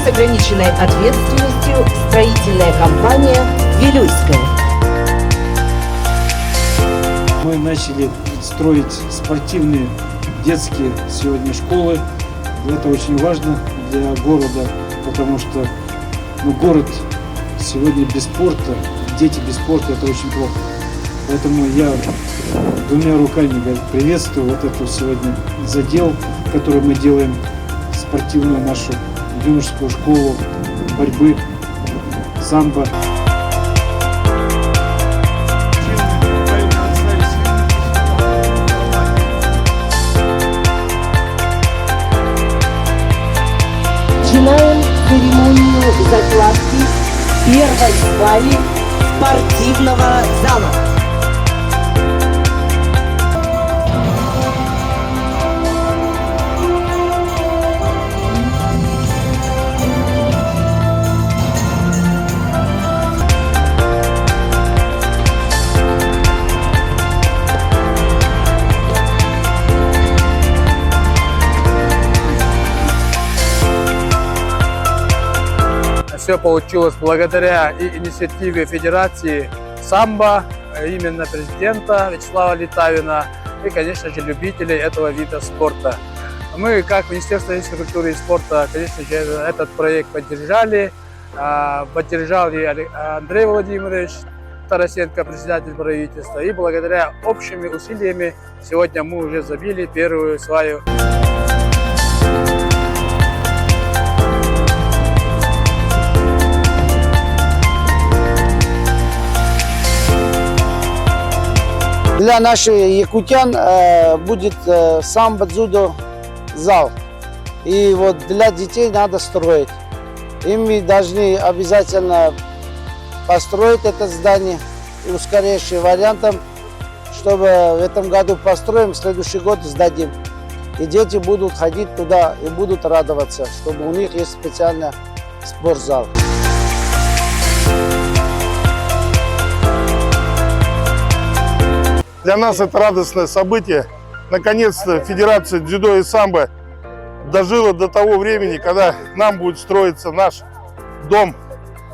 с ограниченной ответственностью строительная компания «Вилюйская». Мы начали строить спортивные детские сегодня школы. Это очень важно для города, потому что город сегодня без спорта, дети без спорта — это очень плохо. Поэтому я двумя руками приветствую вот эту сегодня задел, который мы делаем, спортивную нашу юношескую школу борьбы самбо. Начинаем церемонию закладки первой сваи спортивного зала. Все получилось благодаря и инициативе Федерации самбо, именно президента Вячеслава Литавина и, конечно же, любителей этого вида спорта. Мы, как Министерство культуры и спорта, конечно же, этот проект поддержали. Поддержал и Андрей Владимирович Тарасенко, председатель правительства. И благодаря общими усилиями сегодня мы уже забили первую сваю. Для наших якутян будет самбо-дзюдо зал. И вот для детей надо строить. И мы должны обязательно построить это здание и ускорейшим вариантом, чтобы в этом году построим, в следующий год сдадим. И дети будут ходить туда и будут радоваться, чтобы у них есть специальный спортзал. Для нас это радостное событие. Наконец-то Федерация дзюдо и самбо дожила до того времени, когда нам будет строиться наш дом,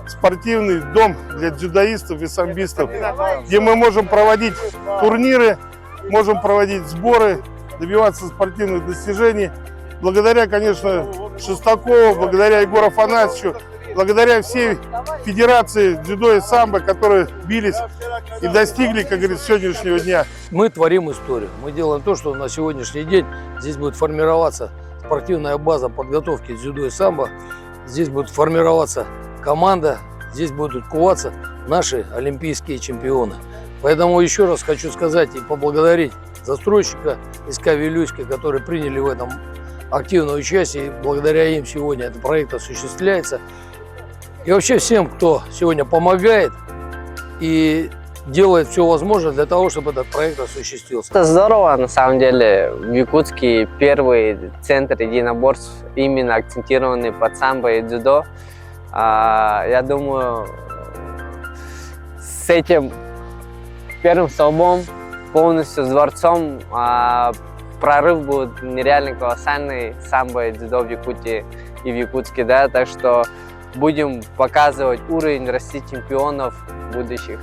спортивный дом для дзюдоистов и самбистов, где мы можем проводить турниры, можем проводить сборы, добиваться спортивных достижений. Благодаря, конечно, Шестакову, благодаря Егору Афанасьевичу, благодаря всей Федерации дзюдо и самбо, которые бились и достигли, как говорится, сегодняшнего дня. Мы творим историю. Мы делаем то, что на сегодняшний день здесь будет формироваться спортивная база подготовки дзюдо и самбо. Здесь будет формироваться команда, здесь будут куваться наши олимпийские чемпионы. Поэтому еще раз хочу сказать и поблагодарить застройщика СК «Вилюйская», которые приняли в этом активное участие. Благодаря им сегодня этот проект осуществляется. И вообще всем, кто сегодня помогает и делает все возможное для того, чтобы этот проект осуществился. Это здорово, на самом деле. В Якутске первый центр единоборств, именно акцентированный под самбо и дзюдо. Я думаю, с этим первым столбом, полностью с дворцом, прорыв будет нереально колоссальный самбо и дзюдо в Якутии и в Якутске, да, так что будем показывать уровень, расти чемпионов будущих.